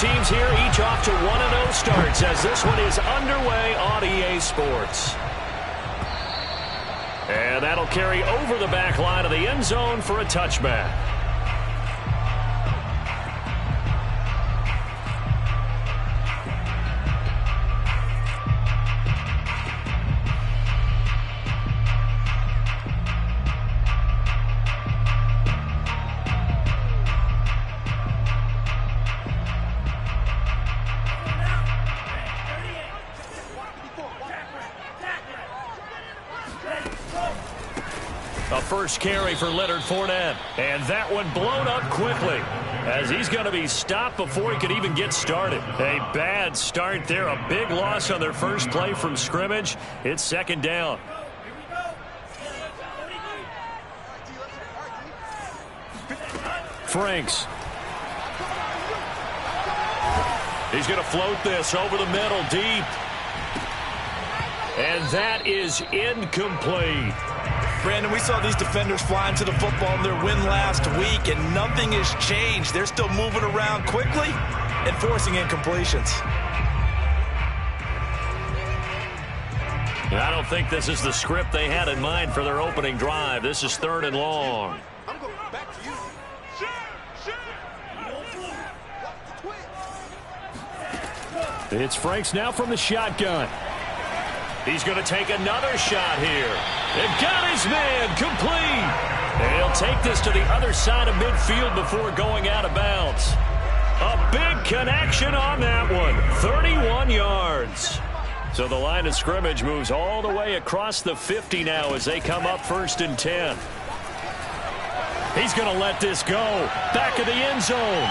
teams here, each off to 1-0 starts as this one is underway on EA Sports. And that'll carry over the back line of the end zone for a touchback. First carry for Leonard Fournette. And that one blown up quickly as he's going to be stopped before he could even get started. A bad start there. A big loss on their first play from scrimmage. It's second down. Franks. He's going to float this over the middle deep. And that is incomplete. Brandon, we saw these defenders flying to the football in their win last week, and nothing has changed. They're still moving around quickly and forcing incompletions. I don't think this is the script they had in mind for their opening drive. This is 3rd and long. I'm going back to you. It's Franks now from the shotgun. He's going to take another shot here. And got his man complete. And he'll take this to the other side of midfield before going out of bounds. A big connection on that one. 31 yards. So the line of scrimmage moves all the way across the 50 now as they come up 1st and 10. He's going to let this go. Back of the end zone.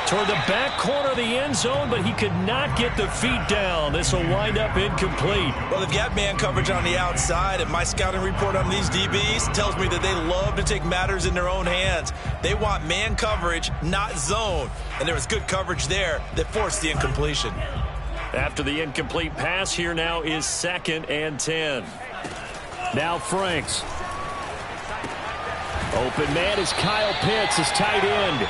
Toward the back corner of the end zone, but he could not get the feet down. This will wind up incomplete. Well, they've got man coverage on the outside, and my scouting report on these DBs tells me that they love to take matters in their own hands. They want man coverage, not zone. And there was good coverage there that forced the incompletion. After the incomplete pass, here now is 2nd and 10. Now Franks. Open man is Kyle Pitts, his tight end.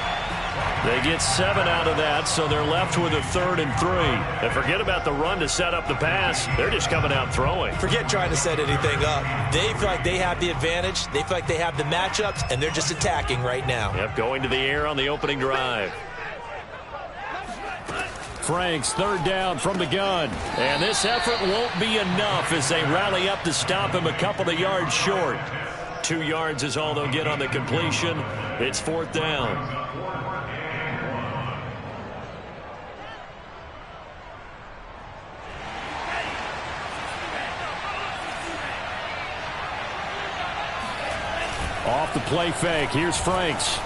They get 7 out of that, so they're left with a 3rd and 3. And forget about the run to set up the pass. They're just coming out throwing. Forget trying to set anything up. They feel like they have the advantage. They feel like they have the matchups, and they're just attacking right now. Yep, going to the air on the opening drive. Franks, 3rd down from the gun. And this effort won't be enough as they rally up to stop him a couple of yards short. 2 yards is all they'll get on the completion. It's 4th down. Off the play fake. Here's Franks.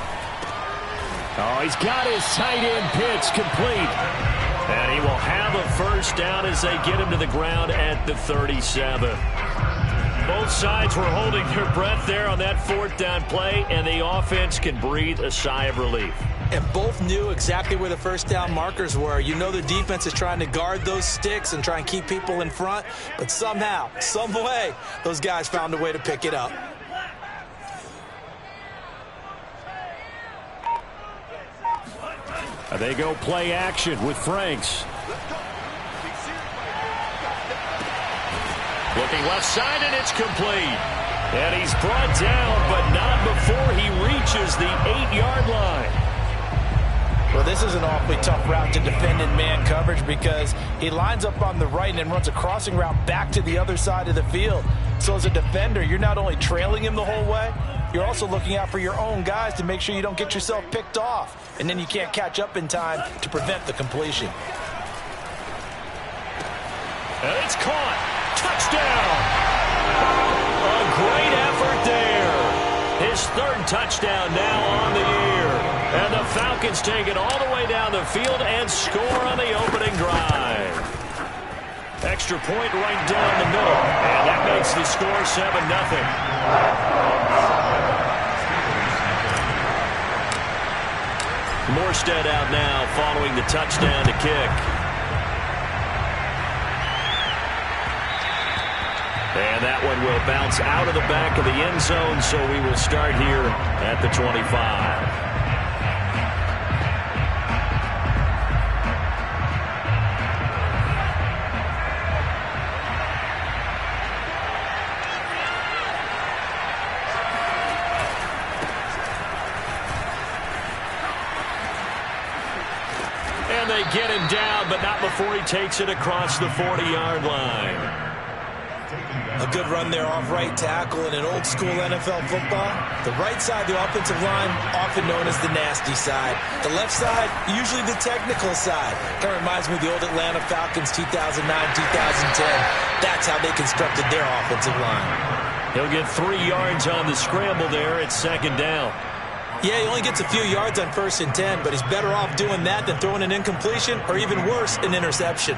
Oh, he's got his tight end Pitts complete. And he will have a 1st down as they get him to the ground at the 37. Both sides were holding their breath there on that 4th down play, and the offense can breathe a sigh of relief. And both knew exactly where the 1st down markers were. You know the defense is trying to guard those sticks and try and keep people in front, but somehow, some way, those guys found a way to pick it up. They go play action with Franks. Looking left side, and it's complete. And he's brought down, but not before he reaches the 8-yard line. Well, this is an awfully tough route to defend in man coverage because he lines up on the right and then runs a crossing route back to the other side of the field. So as a defender, you're not only trailing him the whole way, you're also looking out for your own guys to make sure you don't get yourself picked off. And then you can't catch up in time to prevent the completion. And it's caught. Touchdown. A great effort there. His 3rd touchdown now on the year. And the Falcons take it all the way down the field and score on the opening drive. Extra point right down the middle. And that makes the score 7-0. Morstead out now following the touchdown to kick. And that one will bounce out of the back of the end zone, so we will start here at the 25. And they get him down, but not before he takes it across the 40-yard line. A good run there off right tackle in an old-school NFL football. The right side, the offensive line, often known as the nasty side. The left side, usually the technical side. Kind of reminds me of the old Atlanta Falcons 2009-2010. That's how they constructed their offensive line. He'll get 3 yards on the scramble there at second down. Yeah, he only gets a few yards on 1st and 10, but he's better off doing that than throwing an incompletion or even worse, an interception.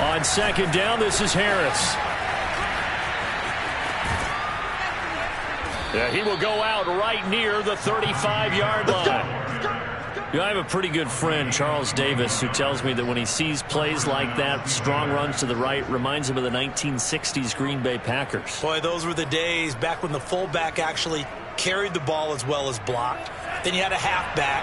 On second down, this is Harris. Yeah, he will go out right near the 35-yard line. You know, I have a pretty good friend, Charles Davis, who tells me that when he sees plays like that, strong runs to the right, reminds him of the 1960s Green Bay Packers. Boy, those were the days back when the fullback actually carried the ball as well as blocked. Then you had a halfback.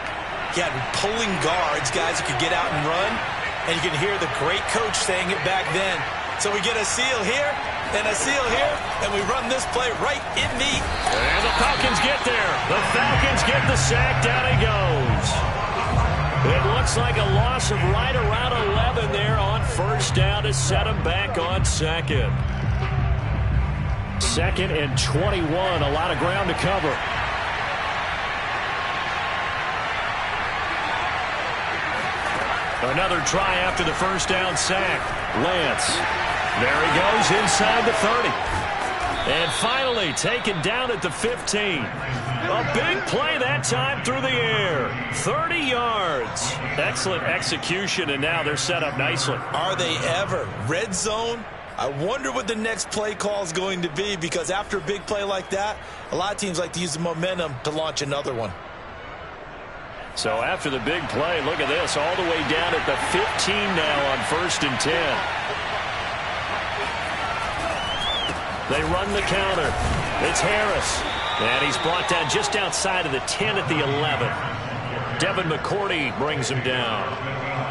You had pulling guards, guys who could get out and run. And you can hear the great coach saying it back then. So we get a seal here and a seal here, and we run this play right in the... And the Falcons get there. The Falcons get the sack. Down he goes. It looks like a loss of right around 11 there on first down to set him back on second. 2nd and 21. A lot of ground to cover. Another try after the first down sack. Lance. There he goes inside the 30. And finally taken down at the 15. A big play that time through the air. 30 yards. Excellent execution, and now they're set up nicely. Are they ever? Red zone? I wonder what the next play call is going to be, because after a big play like that, a lot of teams like to use the momentum to launch another one. So after the big play, look at this, all the way down at the 15 now on 1st and 10. They run the counter. It's Harris. And he's brought down just outside of the 10 at the 11. Devin McCourty brings him down.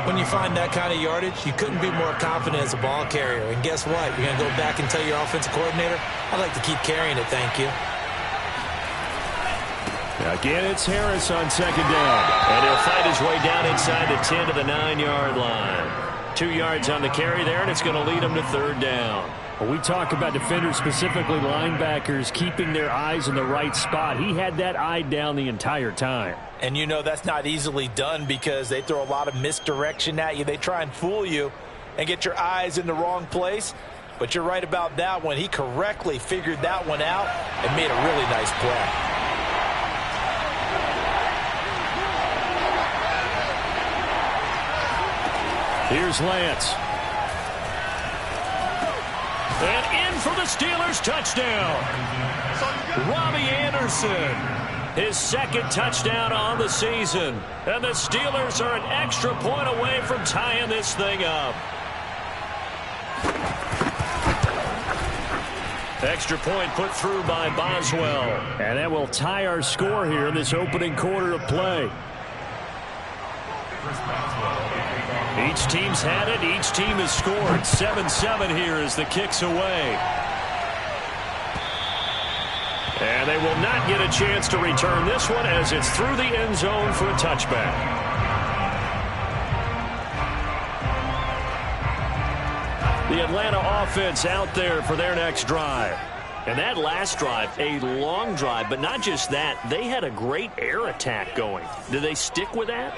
When you find that kind of yardage, you couldn't be more confident as a ball carrier. And guess what? You're going to go back and tell your offensive coordinator, I'd like to keep carrying it, thank you. Again, it's Harris on second down. And he'll fight his way down inside the 10 to the 9-yard line. 2 yards on the carry there, and it's going to lead him to third down. Well, we talk about defenders, specifically linebackers, keeping their eyes in the right spot. He had that eye down the entire time. And you know that's not easily done, because they throw a lot of misdirection at you. They try and fool you and get your eyes in the wrong place. But you're right about that one. He correctly figured that one out and made a really nice play. Here's Lance. And in for the Steelers touchdown. Robbie Anderson. His second touchdown on the season. And the Steelers are an extra point away from tying this thing up. Extra point put through by Boswell. And that will tie our score here in this opening quarter of play. Each team's had it. Each team has scored. 7-7 here as the kick's away. And they will not get a chance to return this one as it's through the end zone for a touchback. The Atlanta offense out there for their next drive. And that last drive, a long drive, but not just that. They had a great air attack going. Do they stick with that?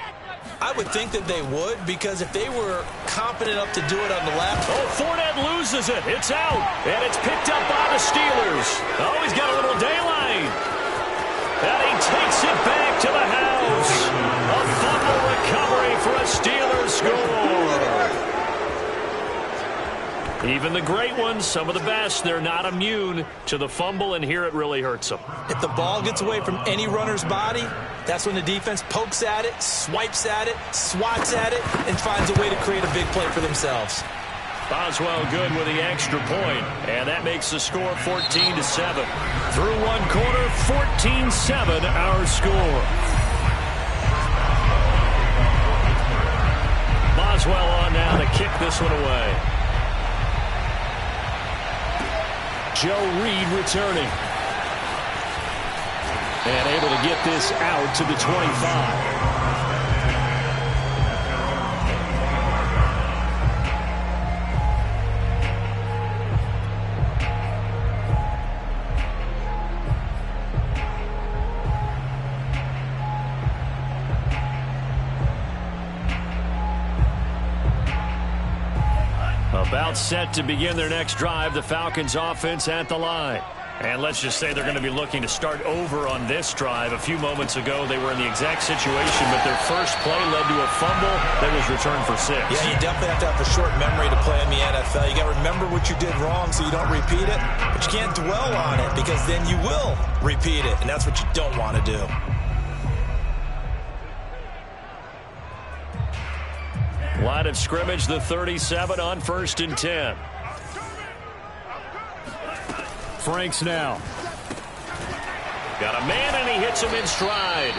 I would think that they would, because if they were confident enough to do it on the left. Oh, Fournette loses it. It's out. And it's picked up by the Steelers. Oh, he's got a little daylight. And he takes it back to the house. A fumble recovery for a Steelers score. Even the great ones, some of the best, they're not immune to the fumble, and here it really hurts them. If the ball gets away from any runner's body, that's when the defense pokes at it, swipes at it, swats at it, and finds a way to create a big play for themselves. Boswell good with the extra point, and that makes the score 14-7. Through one quarter, 14-7 our score. Boswell on now to kick this one away. Joe Reed returning. And able to get this out to the 25. About set to begin their next drive, the Falcons offense at the line. And let's just say they're going to be looking to start over on this drive. A few moments ago, they were in the exact situation, but their first play led to a fumble that was returned for 6. Yeah, you definitely have to have a short memory to play in the NFL. You got to remember what you did wrong so you don't repeat it, but you can't dwell on it because then you will repeat it, and that's what you don't want to do. Line of scrimmage, the 37 on 1st and 10. Franks now. Got a man, and he hits him in stride.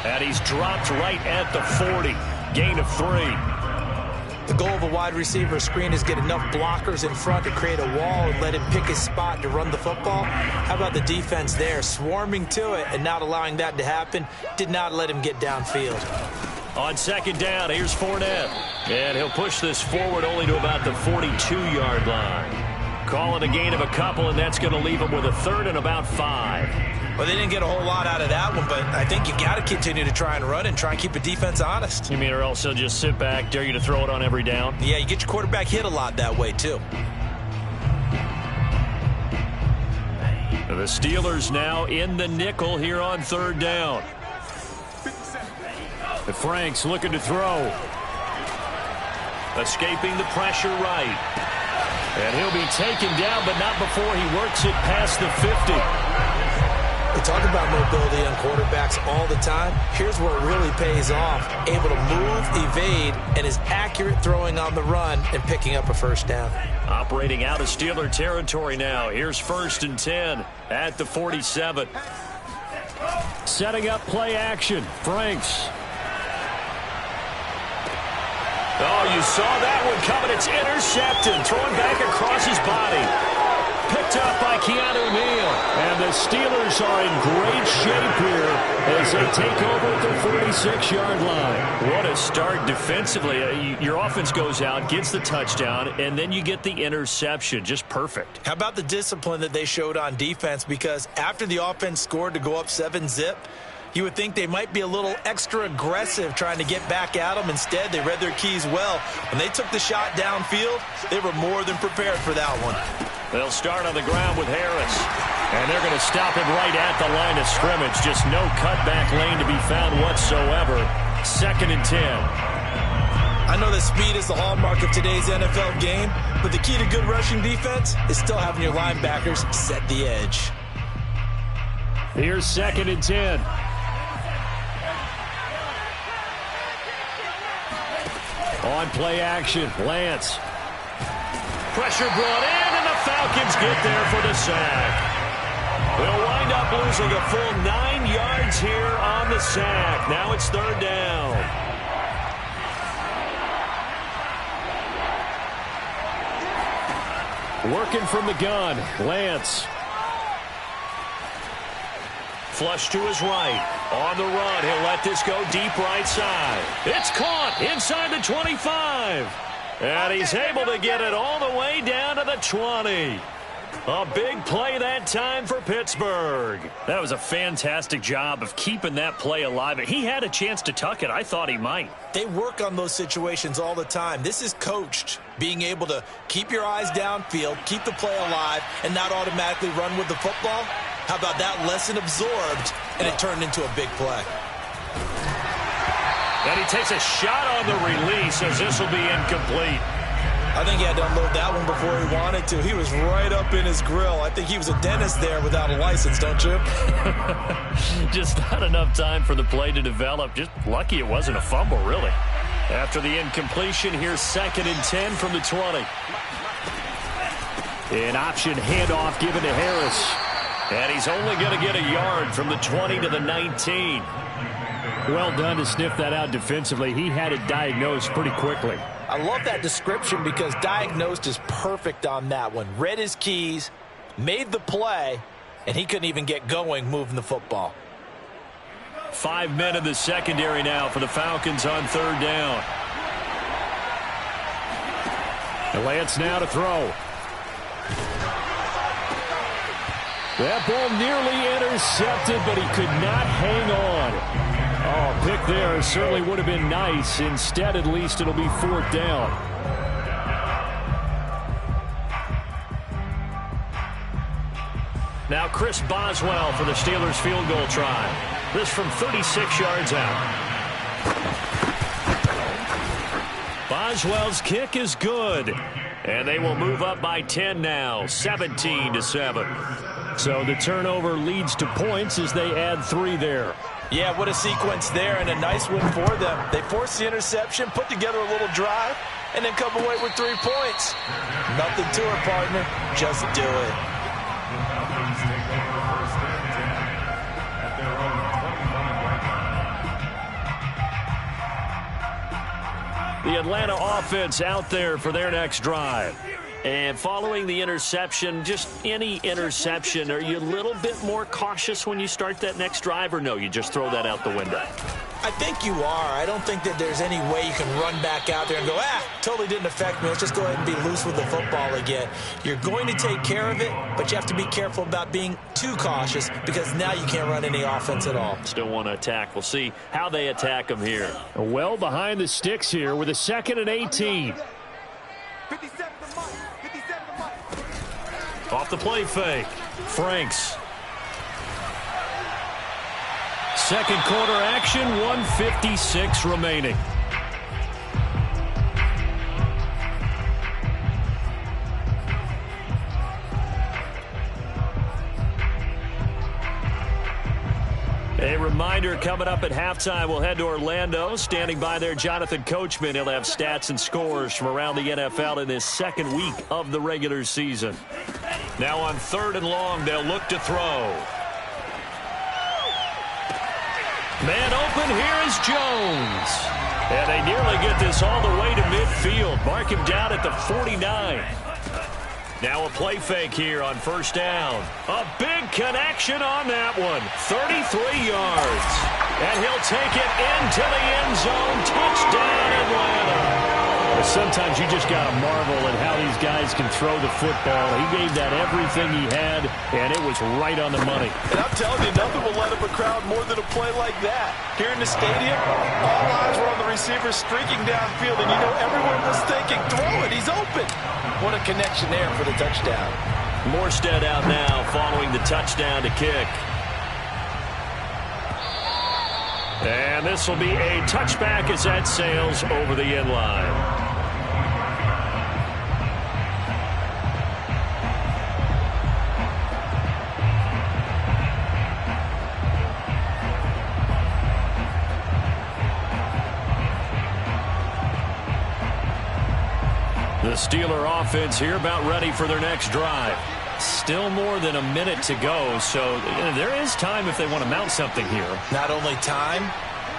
And he's dropped right at the 40. Gain of 3. The goal of a wide receiver screen is get enough blockers in front to create a wall and let him pick his spot to run the football. How about the defense there, swarming to it and not allowing that to happen? Did not let him get downfield. On 2nd down, here's Fournette. And he'll push this forward only to about the 42-yard line. Call it a gain of a couple, and that's going to leave him with a 3rd and about 5. Well, they didn't get a whole lot out of that one, but I think you got to continue to try and run and try and keep the defense honest. You mean or else he'll just sit back, dare you to throw it on every down? Yeah, you get your quarterback hit a lot that way, too. The Steelers now in the nickel here on 3rd down. The Franks looking to throw. Escaping the pressure right. And he'll be taken down, but not before he works it past the 50. We talk about mobility on quarterbacks all the time. Here's where it really pays off. Able to move, evade, and is accurate throwing on the run and picking up a 1st down. Operating out of Steeler territory now. Here's 1st and 10 at the 47. Setting up play action. Franks. Oh, you saw that one coming. It's intercepted. Thrown back across his body. Picked up by Keanu Neal. And the Steelers are in great shape here as they take over at the 46-yard line. What a start defensively. Your offense goes out, gets the touchdown, and then you get the interception. Just perfect. How about the discipline that they showed on defense? Because after the offense scored to go up 7-zip, you would think they might be a little extra aggressive trying to get back at them. Instead, they read their keys well. When they took the shot downfield, they were more than prepared for that one. They'll start on the ground with Harris. And they're going to stop him right at the line of scrimmage. Just no cutback lane to be found whatsoever. 2nd and 10. I know that speed is the hallmark of today's NFL game, but the key to good rushing defense is still having your linebackers set the edge. Here's 2nd and 10. On play action, Lance. Pressure brought in, and the Falcons get there for the sack. They'll wind up losing a full 9 yards here on the sack. Now it's 3rd down. Working from the gun, Lance. Flush to his right. On the run, he'll let this go deep right side. It's caught inside the 25. And he's able to get it all the way down to the 20. A big play that time for Pittsburgh. That was a fantastic job of keeping that play alive. He had a chance to tuck it. I thought he might. They work on those situations all the time. This is coached, being able to keep your eyes downfield, keep the play alive, and not automatically run with the football. How about that lesson absorbed, and it turned into a big play. And he takes a shot on the release as this will be incomplete. I think he had to unload that one before he wanted to. He was right up in his grill. I think he was a dentist there without a license, don't you? Just not enough time for the play to develop. Just lucky it wasn't a fumble, really. After the incompletion, here's 2nd and 10 from the 20. An option handoff given to Harris. And he's only going to get a yard from the 20 to the 19. Well done to sniff that out defensively. He had it diagnosed pretty quickly. I love that description because diagnosed is perfect on that one. Read his keys, made the play, and he couldn't even get going moving the football. 5 men in the secondary now for the Falcons on third down. And Lance now to throw. That ball nearly intercepted, but he could not hang on. Oh, pick there certainly would have been nice. Instead, at least, it'll be fourth down. Now Chris Boswell for the Steelers field goal try. This from 36 yards out. Boswell's kick is good. And they will move up by 10 now, 17-7. So the turnover leads to points as they add 3 there. Yeah, what a sequence there, and a nice win for them. They forced the interception, put together a little drive, and then come away with 3 points. Nothing to it, partner. Just do it. The Atlanta offense out there for their next drive. And following the interception, just any interception, are you a little bit more cautious when you start that next drive, or no, you just throw that out the window? I think you are. I don't think that there's any way you can run back out there and go, totally didn't affect me. Let's just go ahead and be loose with the football again. You're going to take care of it, but you have to be careful about being too cautious because now you can't run any offense at all. Still want to attack. We'll see how they attack them here. Well behind the sticks here with a 2nd and 18. Off the play fake. Franks. Second quarter action, 1:56 remaining. A reminder coming up at halftime, we'll head to Orlando. Standing by there, Jonathan Coachman. He'll have stats and scores from around the NFL in this second week of the regular season. Now on 3rd and long, they'll look to throw. Man open, here is Jones. And they nearly get this all the way to midfield. Mark him down at the 49. Now a play fake here on 1st down. A big connection on that one. 33 yards. And he'll take it into the end zone. Touchdown, Atlanta. Well, sometimes you just got to marvel at how these guys can throw the football. He gave that everything he had, and it was right on the money. And I'm telling you, nothing will light up a crowd more than a play like that. Here in the stadium, all eyes were on the receiver streaking downfield, and you know everyone was thinking, throw it, he's open. What a connection there for the touchdown. Morstead out now following the touchdown to kick. And this will be a touchback as that sails over the end line. The Steeler offense here about ready for their next drive. Still more than a minute to go, so there is time if they want to mount something here. Not only time,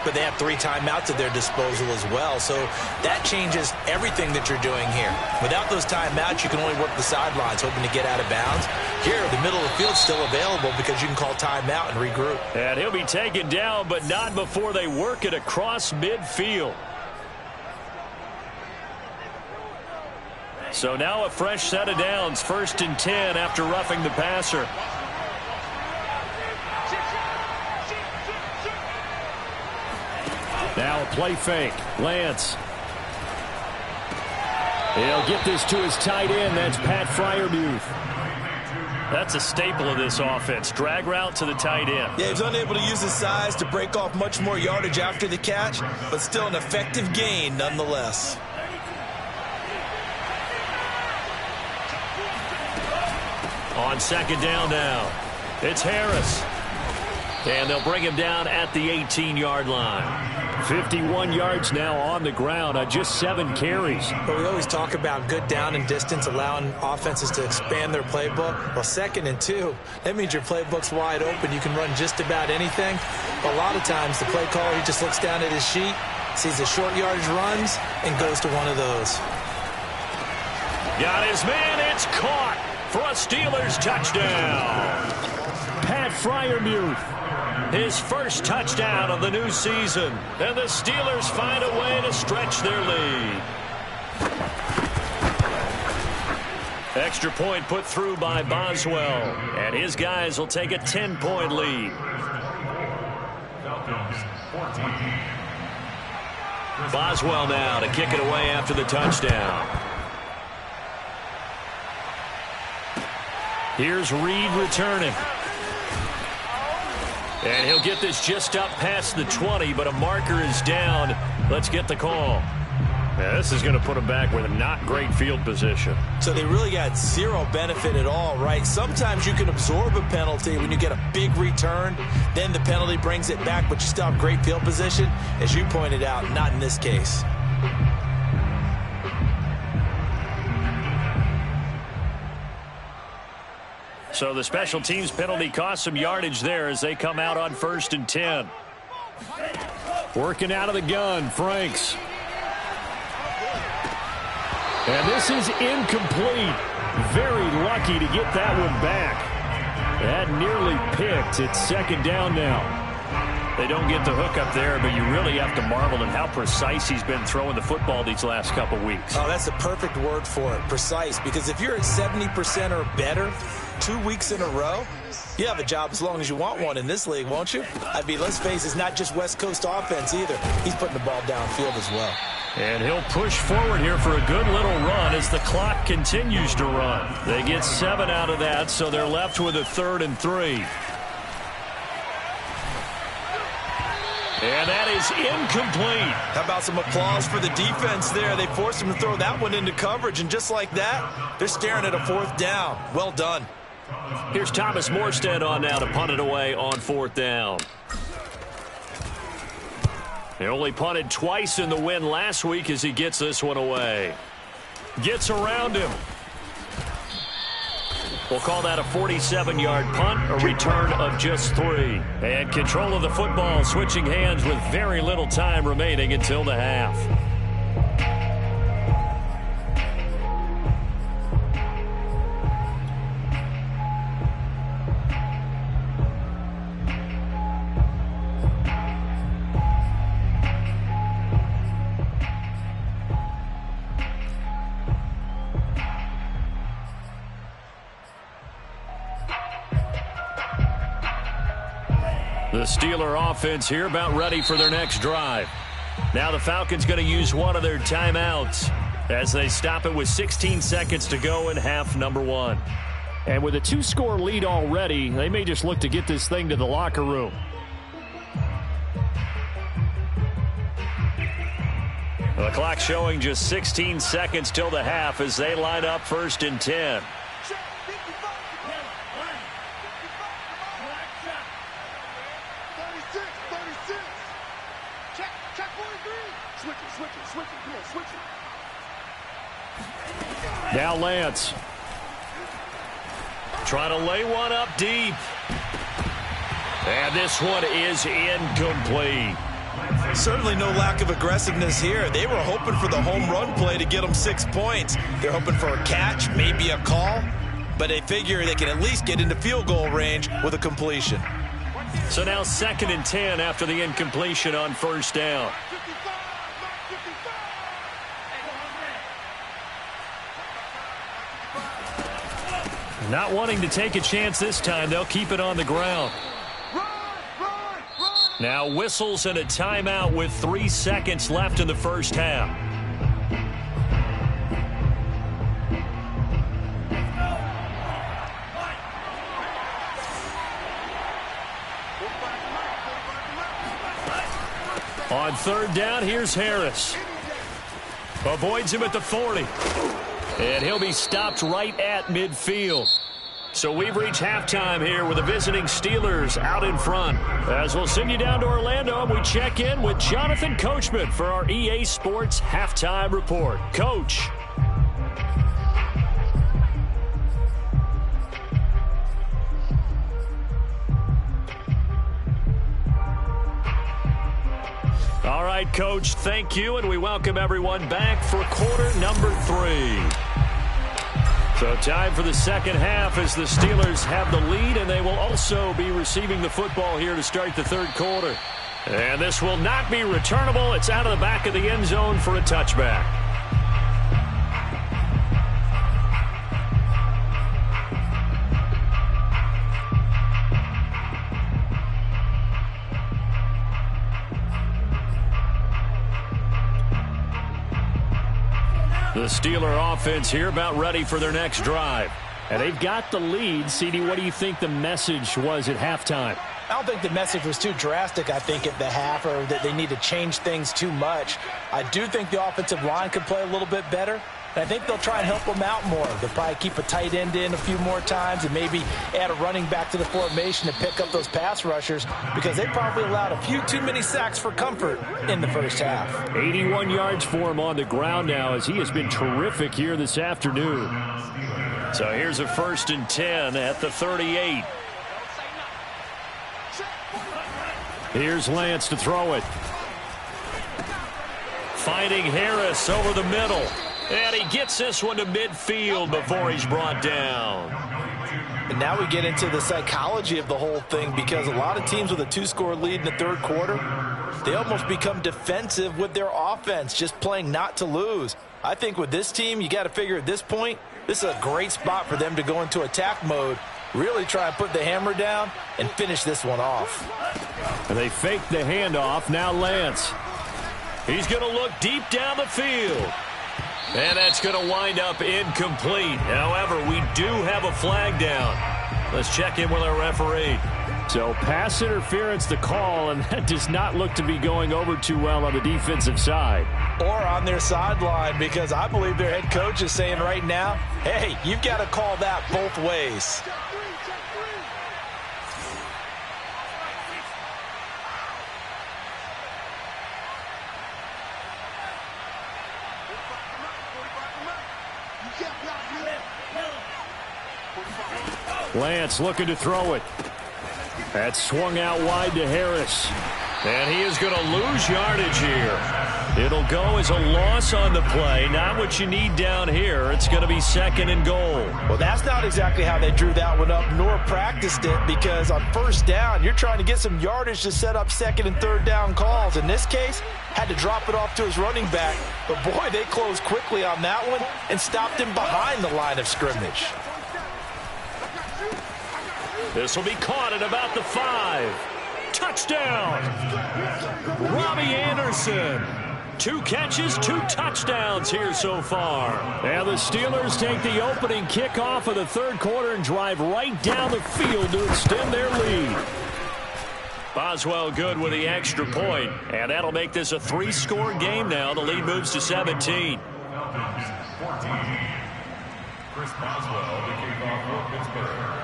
but they have 3 timeouts at their disposal as well, so that changes everything that you're doing here. Without those timeouts, you can only work the sidelines, hoping to get out of bounds. Here, the middle of the field's still available because you can call timeout and regroup. And he'll be taken down, but not before they work it across midfield. So now a fresh set of downs, 1st and 10 after roughing the passer. Now a play fake. Lance. He'll get this to his tight end. That's Pat Freiermuth. That's a staple of this offense. Drag route to the tight end. Yeah, he's unable to use his size to break off much more yardage after the catch, but still an effective gain nonetheless. On 2nd down now, it's Harris. And they'll bring him down at the 18-yard line. 51 yards now on the ground on just 7 carries. But we always talk about good down and distance, allowing offenses to expand their playbook. Well, 2nd and 2, that means your playbook's wide open. You can run just about anything. But a lot of times the play caller, he just looks down at his sheet, sees the short yardage runs, and goes to one of those. Got his man. It's caught for a Steelers touchdown. Pat Freiermuth. His first touchdown of the new season. And the Steelers find a way to stretch their lead. Extra point put through by Boswell. And his guys will take a 10-point lead. Boswell now to kick it away after the touchdown. Here's Reed returning. And he'll get this just up past the 20, but a marker is down. Let's get the call. Yeah, this is going to put him back with a not great field position. So they really got zero benefit at all, right? Sometimes you can absorb a penalty when you get a big return. Then the penalty brings it back, but you still have great field position. As you pointed out, not in this case. So the special teams penalty cost some yardage there as they come out on 1st and 10. Working out of the gun, Franks. And this is incomplete. Very lucky to get that one back. That nearly picked. It's 2nd down now. They don't get the hook up there, but you really have to marvel at how precise he's been throwing the football these last couple weeks. Oh, that's the perfect word for it, precise. Because if you're at 70% or better 2 weeks in a row, you have a job as long as you want one in this league, won't you? I mean, let's face it, it's not just West Coast offense either. He's putting the ball downfield as well. And he'll push forward here for a good little run as the clock continues to run. They get 7 out of that, so they're left with a 3rd and 3. And that is incomplete. How about some applause for the defense there? They forced him to throw that one into coverage, and just like that, they're staring at a 4th down. Well done. Here's Thomas Morstead on now to punt it away on 4th down. He only punted twice in the win last week as he gets this one away. Gets around him. We'll call that a 47-yard punt, a return of just 3. And control of the football switching hands with very little time remaining until the half. The Steeler offense here about ready for their next drive. Now the Falcons going to use one of their timeouts as they stop it with 16 seconds to go in half number 1. And with a 2-score lead already, they may just look to get this thing to the locker room. The clock showing just 16 seconds till the half as they line up 1st and 10. Now Lance. Trying to lay one up deep. And this one is incomplete. Certainly no lack of aggressiveness here. They were hoping for the home run play to get them 6 points. They're hoping for a catch, maybe a call, but they figure they can at least get into field goal range with a completion. So now 2nd and 10 after the incompletion on 1st down. Not wanting to take a chance this time, they'll keep it on the ground. Now whistles and a timeout with 3 seconds left in the first half. On 3rd down, here's Harris. Avoids him at the 40. And he'll be stopped right at midfield. So we've reached halftime here with the visiting Steelers out in front. As we'll send you down to Orlando, and we check in with Jonathan Coachman for our EA Sports Halftime Report. Coach. All right, Coach, thank you, and we welcome everyone back for quarter number 3. So time for the second half as the Steelers have the lead, and they will also be receiving the football here to start the third quarter. And this will not be returnable. It's out of the back of the end zone for a touchback. The Steeler offense here about ready for their next drive. And they've got the lead. CD, what do you think the message was at halftime? I don't think the message was too drastic, I think, at the half, or that they need to change things too much. I do think the offensive line could play a little bit better. And I think they'll try and help them out more. They'll probably keep a tight end in a few more times and maybe add a running back to the formation to pick up those pass rushers, because they probably allowed a few too many sacks for comfort in the first half. 81 yards for him on the ground now, as he has been terrific here this afternoon. So here's a 1st and 10 at the 38. Here's Lance to throw it. Finding Harris over the middle. And he gets this one to midfield before he's brought down. And now we get into the psychology of the whole thing, because a lot of teams with a 2-score lead in the third quarter, they almost become defensive with their offense, just playing not to lose. I think with this team, you got to figure at this point, this is a great spot for them to go into attack mode, really try and put the hammer down and finish this one off. And they fake the handoff. Now Lance. He's going to look deep down the field. And that's going to wind up incomplete. However, we do have a flag down. Let's check in with our referee. So pass interference the call, and that does not look to be going over too well on the defensive side. Or on their sideline, because I believe their head coach is saying right now, hey, you've got to call that both ways. Lance looking to throw it. That's swung out wide to Harris. And he is going to lose yardage here. It'll go as a loss on the play. Not what you need down here. It's going to be 2nd and goal. Well, that's not exactly how they drew that one up, nor practiced it, because on 1st down, you're trying to get some yardage to set up 2nd and 3rd down calls. In this case, had to drop it off to his running back. But, boy, they closed quickly on that one and stopped him behind the line of scrimmage. This will be caught at about the 5. Touchdown! Robbie Anderson. 2 catches, 2 touchdowns here so far. And the Steelers take the opening kickoff of the third quarter and drive right down the field to extend their lead. Boswell good with the extra point, and that'll make this a 3-score game now. The lead moves to 17. Chris Boswell to kick off for Pittsburgh.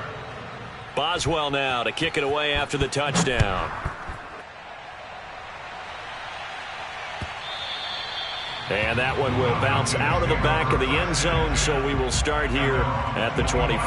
Boswell now to kick it away after the touchdown. And that one will bounce out of the back of the end zone, so we will start here at the 25.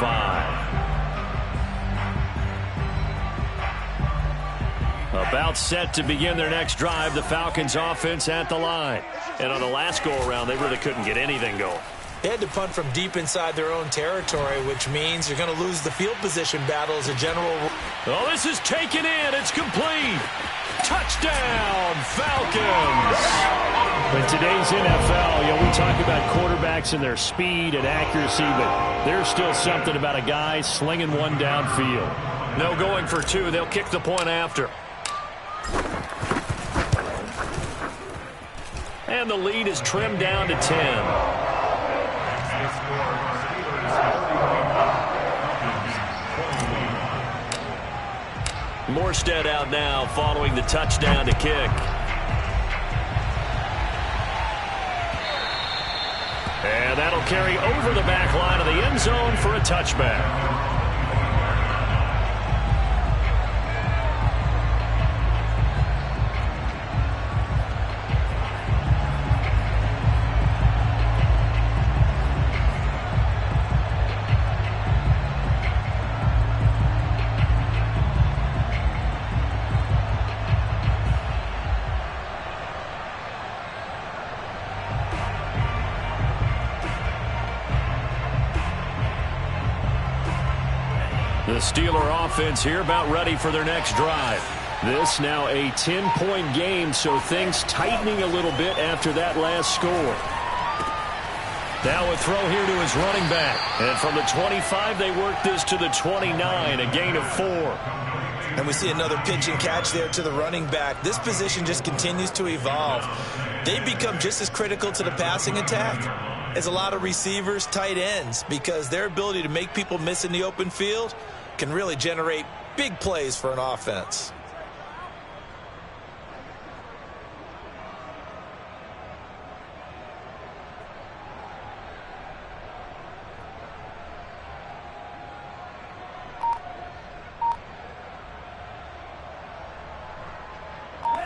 About set to begin their next drive, the Falcons offense at the line. And on the last go-around, they really couldn't get anything going. They had to punt from deep inside their own territory, which means you're going to lose the field position battle as a general rule. Oh, this is taken in. It's complete. Touchdown, Falcons. In today's NFL, we talk about quarterbacks and their speed and accuracy, but there's still something about a guy slinging one downfield. No going for 2. They'll kick the point after. And the lead is trimmed down to 10. Morstead out now following the touchdown to kick. And that'll carry over the back line of the end zone for a touchback. The Steeler offense here about ready for their next drive. This now a 10-point game, so things tightening a little bit after that last score. Now a throw here to his running back. And from the 25, they work this to the 29, a gain of 4. And we see another pitch and catch there to the running back. This position just continues to evolve. They become just as critical to the passing attack as a lot of receivers, tight ends, because their ability to make people miss in the open field can really generate big plays for an offense.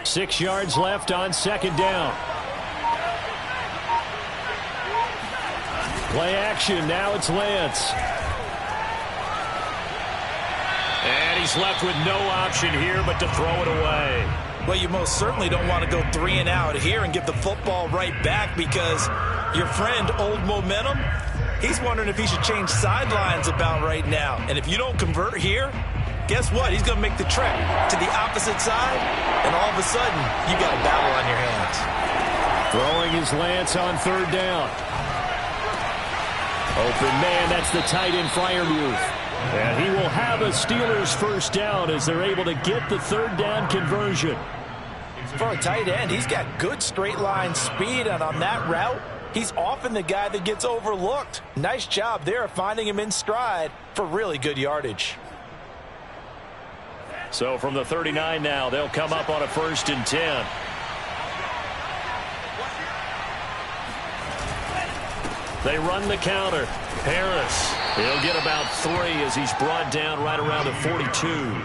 Six yards left on second down. Play action. Now it's Lance. And he's left with no option here but to throw it away. Well, you most certainly don't want to go 3 and out here and give the football right back, because your friend, Old Momentum, he's wondering if he should change sidelines about right now. And if you don't convert here, guess what? He's going to make the trek to the opposite side, and all of a sudden, you got a battle on your hands. Throwing is Lance on third down. Open man, that's the tight end Freiermuth. And he will have a Steelers first down as they're able to get the third down conversion. For a tight end, he's got good straight line speed, and on that route, he's often the guy that gets overlooked. Nice job there of finding him in stride for really good yardage. So from the 39 now, they'll come up on a 1st and 10. They run the counter. Harris, he'll get about 3 as he's brought down right around the 42.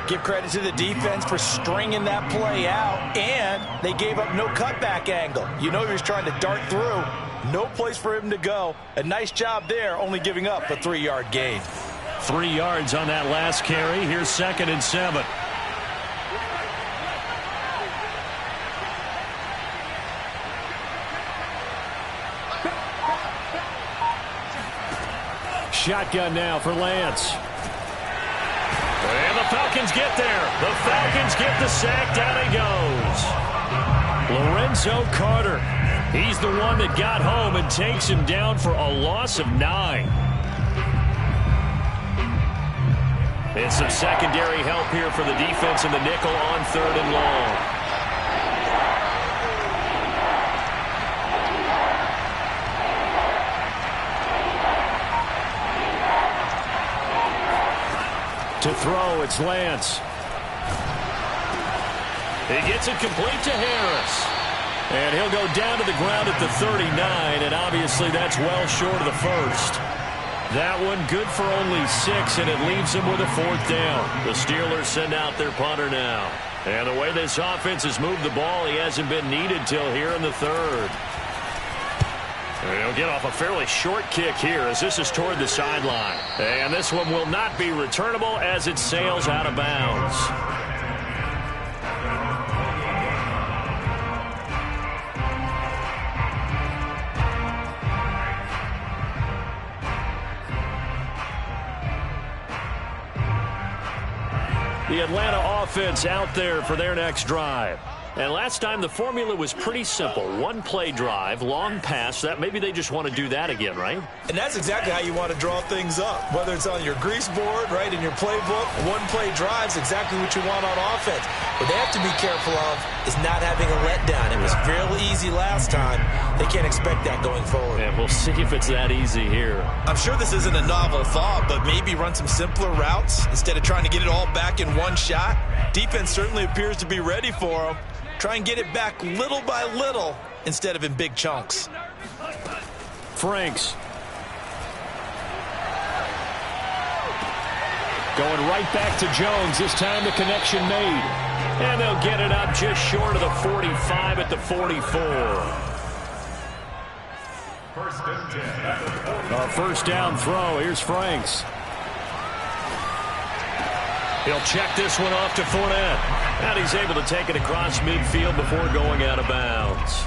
Give credit to the defense for stringing that play out, and they gave up no cutback angle. You know he was trying to dart through. No place for him to go. A nice job there, only giving up a 3-yard gain. 3 yards on that last carry. Here's 2nd and 7. Shotgun now for Lance. And the Falcons get there. The Falcons get the sack. Down he goes. Lorenzo Carter. He's the one that got home and takes him down for a loss of 9. And some secondary help here for the defense in the nickel on 3rd and long. To throw, it's Lance. He gets it complete to Harris. And he'll go down to the ground at the 39, and obviously that's well short of the first. That one good for only 6, and it leaves them with a 4th down. The Steelers send out their punter now. And the way this offense has moved the ball, he hasn't been needed till here in the 3rd. And he'll get off a fairly short kick here as this is toward the sideline. And this one will not be returnable as it sails out of bounds. The Atlanta offense out there for their next drive. And last time the formula was pretty simple. 1-play drive, long pass. That maybe they just want to do that again, right? And that's exactly how you want to draw things up. Whether it's on your grease board, right, in your playbook, 1-play drive's exactly what you want on offense. What they have to be careful of is not having a letdown. It was real easy last time. They can't expect that going forward. And we'll see if it's that easy here. I'm sure this isn't a novel thought, but maybe run some simpler routes instead of trying to get it all back in one shot. Defense certainly appears to be ready for them. Try and get it back little by little instead of in big chunks. Franks. Going right back to Jones. This time the connection made. And they'll get it up just short of the 45 at the 44. 1st and 10. A 1st down throw. Here's Franks. He'll check this one off to Fournette. And he's able to take it across midfield before going out of bounds.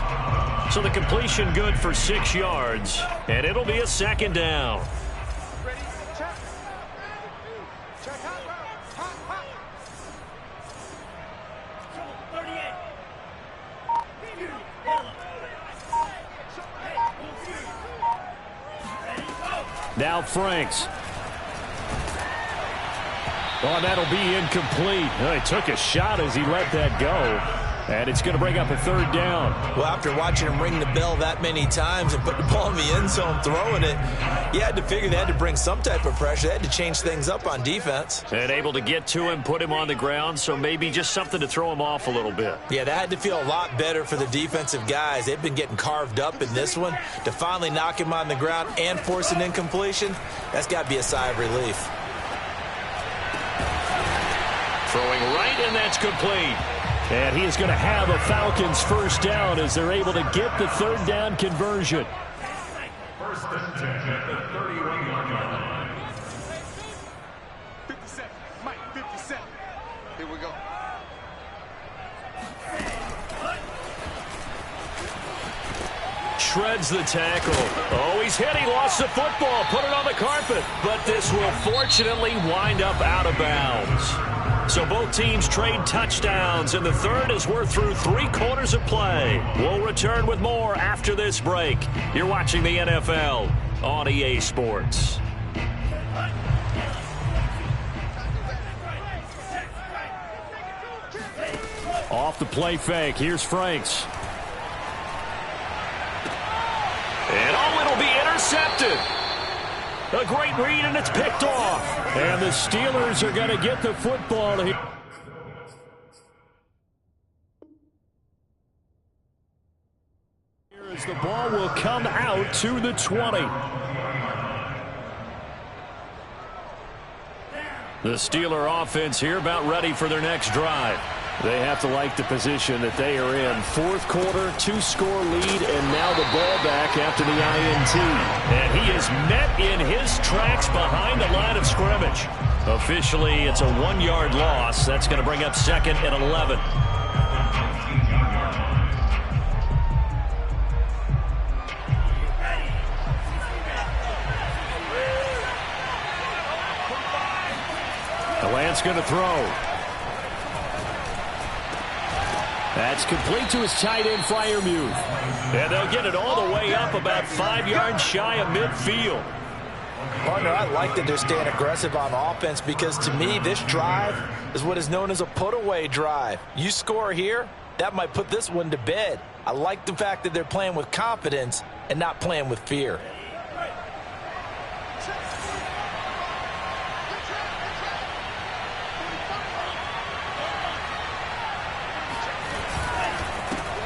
So the completion good for 6 yards. And it'll be a 2nd down. Now Franks. Oh, that'll be incomplete. He took a shot as he let that go. And it's going to bring up a third down. Well, after watching him ring the bell that many times and put the ball in the end zone throwing it, you had to figure they had to bring some type of pressure. They had to change things up on defense. And able to get to him, put him on the ground, so maybe just something to throw him off a little bit. Yeah, that had to feel a lot better for the defensive guys. They've been getting carved up in this one. To finally knock him on the ground and force an incompletion, that's got to be a sigh of relief. Throwing right, and that's complete. And he is going to have a Falcons first down as they're able to get the third down conversion. First and 10 at the 31-yard line. 57. Mike, 57. Here we go. Shreds the tackle. Oh, he's hit. He lost the football. Put it on the carpet. But this will fortunately wind up out of bounds. So both teams trade touchdowns, and the third as we're through 3 quarters of play. We'll return with more after this break. You're watching the NFL on EA Sports. Off the play fake. Here's Franks. And oh, it'll be intercepted. A great read, and it's picked off. And the Steelers are going to get the football here. Here as the ball will come out to the 20. The Steeler offense here about ready for their next drive. They have to like the position that they are in. Fourth quarter, 2-score lead, and now the ball back after the INT. And he is met in his tracks behind the line of scrimmage. Officially, it's a 1-yard loss. That's going to bring up 2nd and 11. The Lance going to throw. That's complete to his tight end, Freiermuth. And they'll get it all the way up about 5 yards shy of midfield. Partner, I like that they're staying aggressive on offense because to me, this drive is what is known as a put-away drive. You score here, that might put this one to bed. I like the fact that they're playing with confidence and not playing with fear.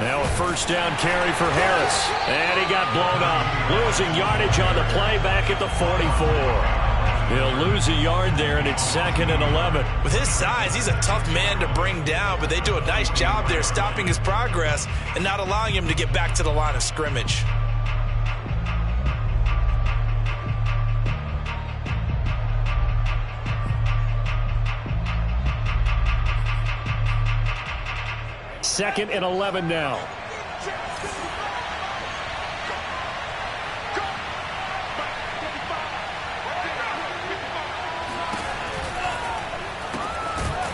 Now a first down carry for Harris. And he got blown up. Losing yardage on the play back at the 44. He'll lose a yard there, and it's 2nd and 11. With his size, he's a tough man to bring down, but they do a nice job there stopping his progress and not allowing him to get back to the line of scrimmage. Second and 11 now.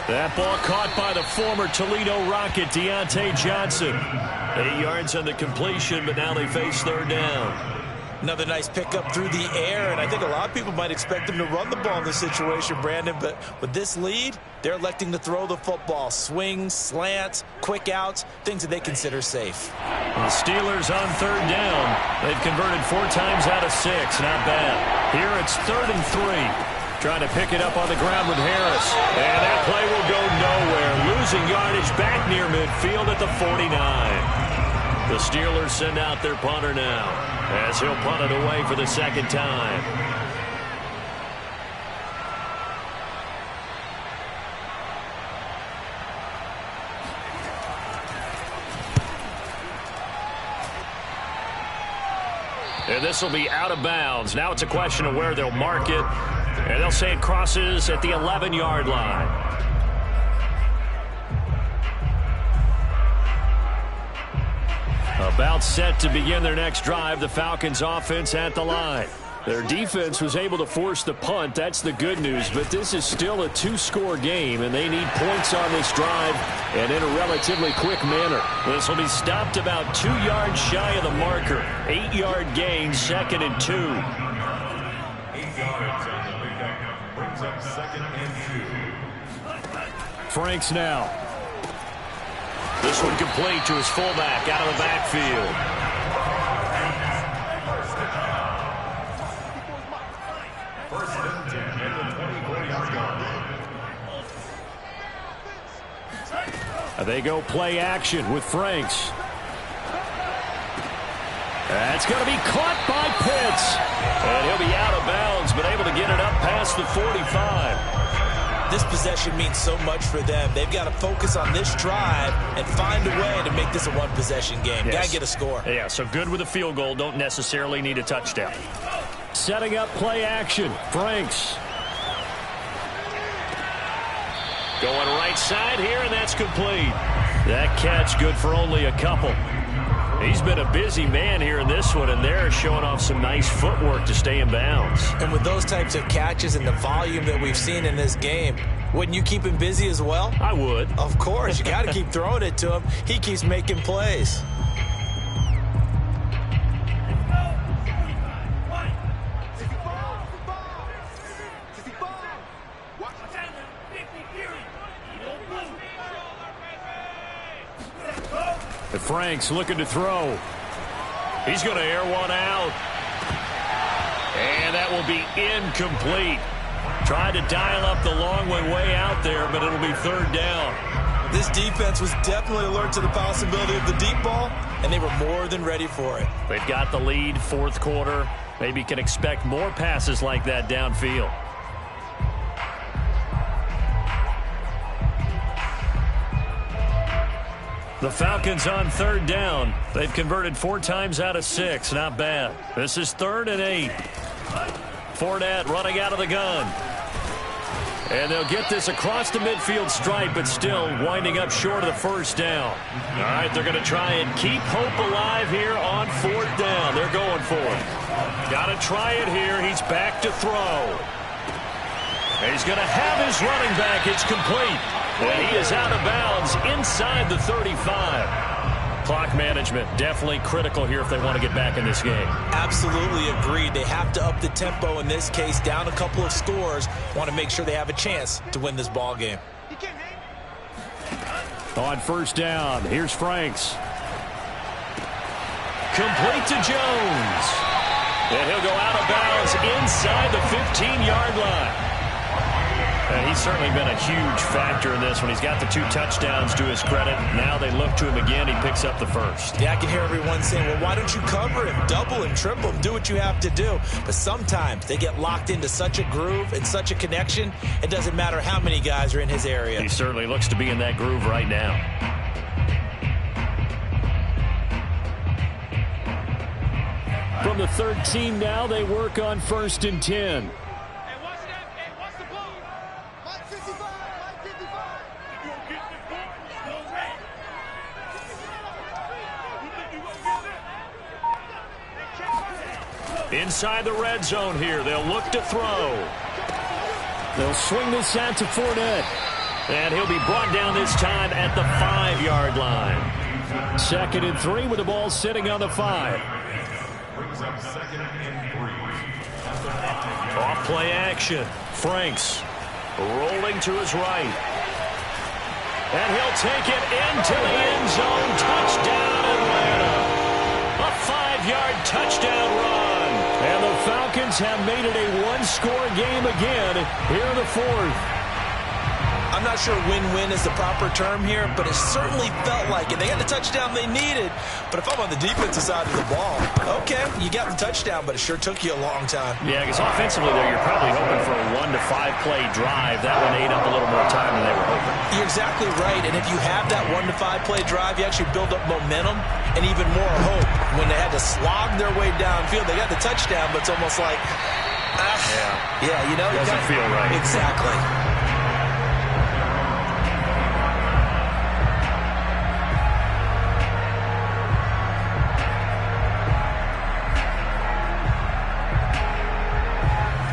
That ball caught by the former Toledo Rocket, Deontay Johnson. 8 yards on the completion, but now they face third down. Another nice pickup through the air, and I think a lot of people might expect them to run the ball in this situation, Brandon, but with this lead, they're electing to throw the football. Swings, slants, quick outs, things that they consider safe. The Steelers on third down. They've converted 4 times out of 6. Not bad. Here it's 3rd and 3. Trying to pick it up on the ground with Harris. And that play will go nowhere. Losing yardage back near midfield at the 49. The Steelers send out their punter now, as he'll punt it away for the 2nd time. And this will be out of bounds. Now it's a question of where they'll mark it. And they'll say it crosses at the 11-yard line. About set to begin their next drive, the Falcons offense at the line. Their defense was able to force the punt. That's the good news, but this is still a 2-score game, and they need points on this drive and in a relatively quick manner. This will be stopped about 2 yards shy of the marker. 8-yard gain, 2nd and 2. offense on the pickup brings up 2nd and 2. Franks now. This one complete to his fullback out of the backfield. First and 10 at the 24-yard line. They go play action with Franks. That's going to be caught by Pitts. And he'll be out of bounds, but able to get it up past the 45. This possession means so much for them. They've got to focus on this drive and find a way to make this a one-possession game. Yes. Got to get a score. Yeah, so good with a field goal. Don't necessarily need a touchdown. Setting up play action. Franks. Going right side here, and that's complete. That catch good for only a couple. He's been a busy man here in this one, and they're showing off some nice footwork to stay in bounds. And with those types of catches and the volume that we've seen in this game, wouldn't you keep him busy as well? I would. Of course. You got to keep throwing it to him. He keeps making plays. Franks looking to throw. He's going to air one out. And that will be incomplete. Tried to dial up the long way out there, but it'll be 3rd down. This defense was definitely alert to the possibility of the deep ball, and they were more than ready for it. They've got the lead, 4th quarter. Maybe can expect more passes like that downfield. The Falcons on 3rd down. They've converted 4 times out of 6. Not bad. This is 3rd and 8. Fournette running out of the gun. And they'll get this across the midfield stripe, but still winding up short of the 1st down. All right, they're going to try and keep hope alive here on 4th down. They're going for it. Got to try it here. He's back to throw. And he's going to have his running back. It's complete. And he is out of bounds inside the 35. Clock management definitely critical here if they want to get back in this game. Absolutely agreed. They have to up the tempo in this case, down a couple of scores. Want to make sure they have a chance to win this ball game. On 1st down, here's Franks. Complete to Jones. And he'll go out of bounds inside the 15-yard line. And he's certainly been a huge factor in this one. He's got the 2 touchdowns to his credit. Now they look to him again. He picks up the 1st. Yeah, I can hear everyone saying, well, why don't you cover him, double him, triple him, do what you have to do. But sometimes they get locked into such a groove and such a connection, it doesn't matter how many guys are in his area. He certainly looks to be in that groove right now. From the 13 now, they work on 1st and 10. Inside the red zone here. They'll look to throw. They'll swing this out to Fournette. And he'll be brought down this time at the 5-yard line. 2nd and 3 with the ball sitting on the 5. Brings up 2nd and 3. Off play action. Franks rolling to his right. And he'll take it into the end zone. Touchdown, Atlanta. A 5-yard touchdown run. And the Falcons have made it a 1-score game again here in the 4th. I'm not sure win-win is the proper term here, but it certainly felt like it. They got the touchdown they needed, but if I'm on the defensive side of the ball, okay, you got the touchdown, but it sure took you a long time. Yeah, because offensively there, you're probably hoping for a 1 to 5 play drive. That one ate up a little more time than they were hoping. You're exactly right, and if you have that 1 to 5 play drive, you actually build up momentum and even more hope. When they had to slog their way downfield, they got the touchdown, but it's almost like, yeah, you know, doesn't feel right. Exactly.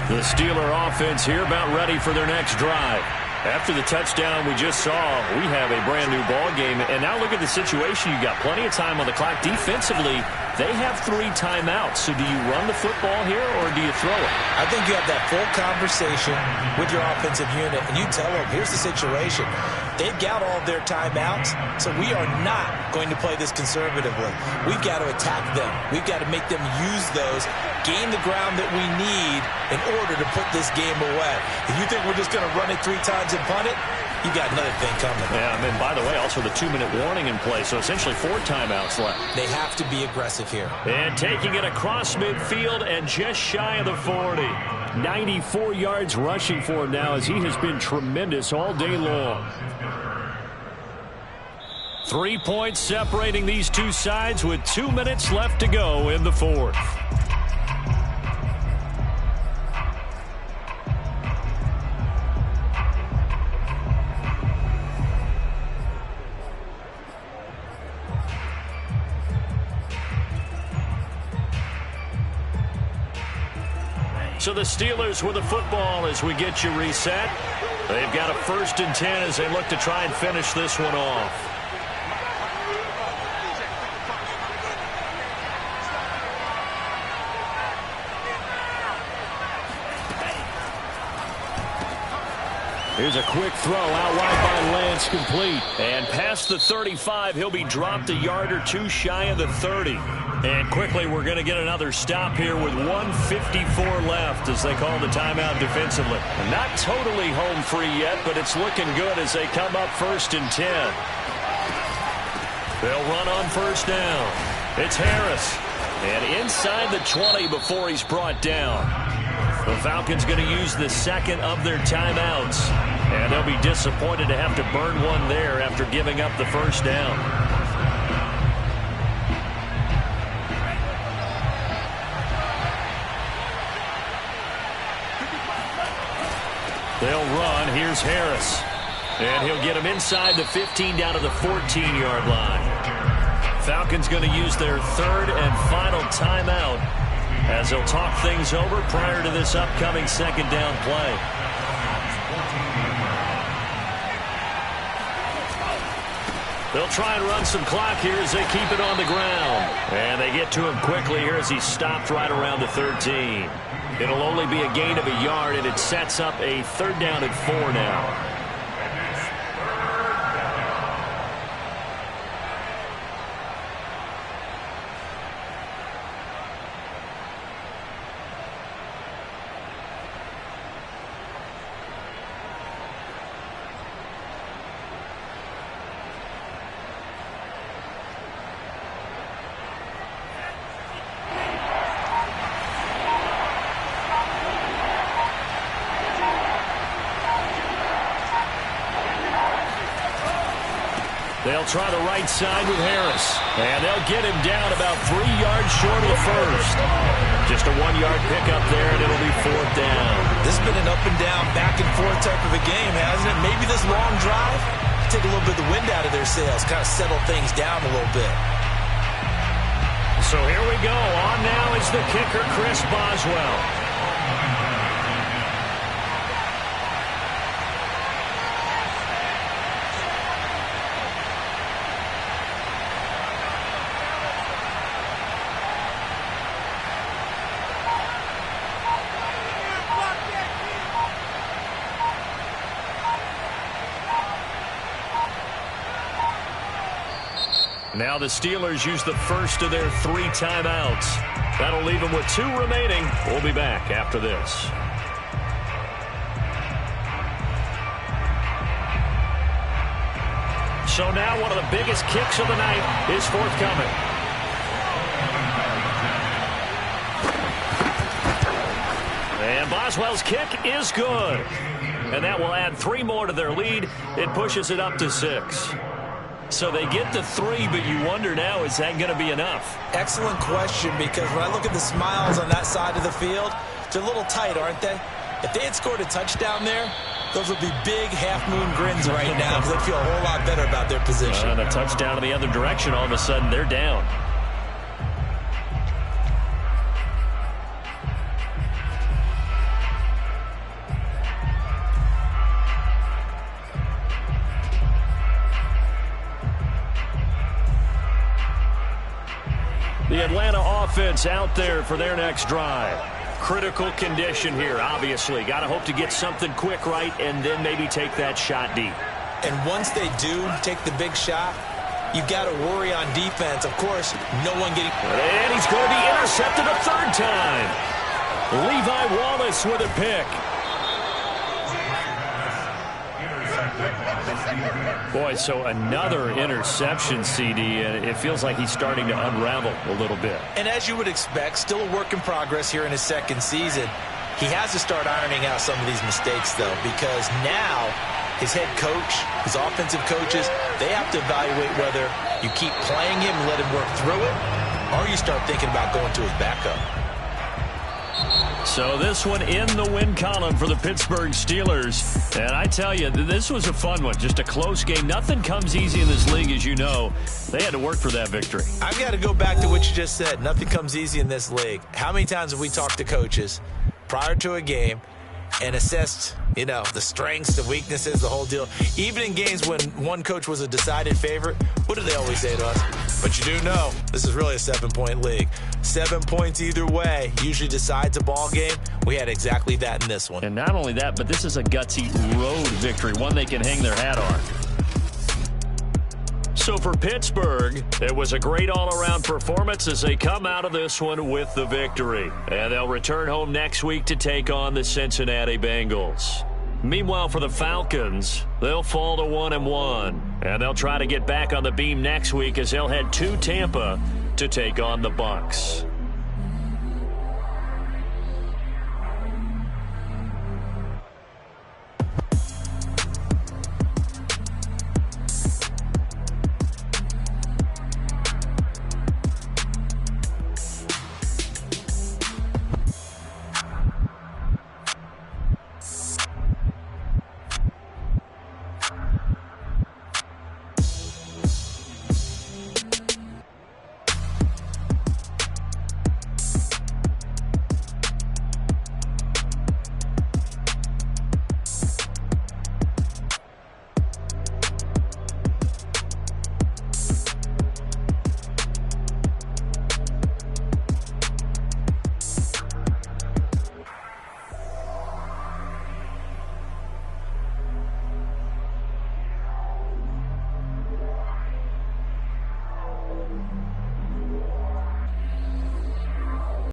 The Steeler offense here about ready for their next drive. After the touchdown we just saw, we have a brand-new ball game. And now look at the situation. You got plenty of time on the clock. Defensively, they have 3 timeouts. So do you run the football here or do you throw it? I think you have that full conversation with your offensive unit, and you tell them, here's the situation. They've got all of their timeouts, so we are not going to play this conservatively. We've got to attack them. We've got to make them use those, gain the ground that we need in order to put this game away. If you think we're just going to run it 3 times and punt it, you got another thing coming. Yeah, and then, by the way, also the 2-minute warning in play, so essentially 4 timeouts left. They have to be aggressive here. And taking it across midfield and just shy of the 40. 94 yards rushing for him now as he has been tremendous all day long. 3 points separating these two sides with 2 minutes left to go in the 4th. So the Steelers with the football as we get you reset. They've got a 1st and 10 as they look to try and finish this one off. Here's a quick throw out wide by Lance, complete. And past the 35, he'll be dropped a yard or 2 shy of the 30. And quickly, we're going to get another stop here with 1:54 left as they call the timeout defensively. Not totally home free yet, but it's looking good as they come up 1st and 10. They'll run on 1st down. It's Harris. And inside the 20 before he's brought down. The Falcons going to use the 2nd of their timeouts. And they'll be disappointed to have to burn one there after giving up the 1st down. They'll run. Here's Harris. And he'll get him inside the 15 down to the 14-yard line. Falcons going to use their 3rd and final timeout as they'll talk things over prior to this upcoming 2nd down play. They'll try and run some clock here as they keep it on the ground. And they get to him quickly here as he stopped right around the 13. It'll only be a gain of a yard, and it sets up a 3rd down and 4 now. They'll try the right side with Harris. And they'll get him down about 3 yards short of the 1st. Just a 1-yard pickup there, and it'll be 4th down. This has been an up and down, back and forth type of a game, hasn't it? Maybe this long drive, take a little bit of the wind out of their sails, kind of settle things down a little bit. So here we go. On now is the kicker, Chris Boswell. Now the Steelers use the 1st of their 3 timeouts. That'll leave them with 2 remaining. We'll be back after this. So now one of the biggest kicks of the night is forthcoming. And Boswell's kick is good. And that will add 3 more to their lead. It pushes it up to 6. So they get the 3, but you wonder now, is that going to be enough? Excellent question, because when I look at the smiles on that side of the field, they're a little tight, aren't they? If they had scored a touchdown there, those would be big half-moon grins right now because they'd feel a whole lot better about their position. And a touchdown in the other direction, all of a sudden they're down. The Atlanta offense out there for their next drive. Critical condition here, obviously. Got to hope to get something quick right and then maybe take that shot deep. And once they do take the big shot, you've got to worry on defense. Of course, no one getting... And he's going to be intercepted a third time. Levi Wallace with a pick. Boy, so another interception, CD, and it feels like he's starting to unravel a little bit. And as you would expect, still a work in progress here in his second season. He has to start ironing out some of these mistakes, though, because now his head coach, his offensive coaches, they have to evaluate whether you keep playing him and let him work through it, or you start thinking about going to his backup. So this one in the win column for the Pittsburgh Steelers. And I tell you, this was a fun one. Just a close game. Nothing comes easy in this league, as you know. They had to work for that victory. I've got to go back to what you just said. Nothing comes easy in this league. How many times have we talked to coaches prior to a game and assessed, you know, the strengths, the weaknesses, the whole deal? Even in games when one coach was a decided favorite, what do they always say to us? But you do know this is really a 7-point league. 7 points either way usually decides a ball game. We had exactly that in this one. And not only that, but this is a gutsy road victory, one they can hang their hat on. So for Pittsburgh, it was a great all-around performance as they come out of this one with the victory. And they'll return home next week to take on the Cincinnati Bengals. Meanwhile, for the Falcons, they'll fall to 1-1. And they'll try to get back on the beam next week as they'll head to Tampa to take on the Bucs.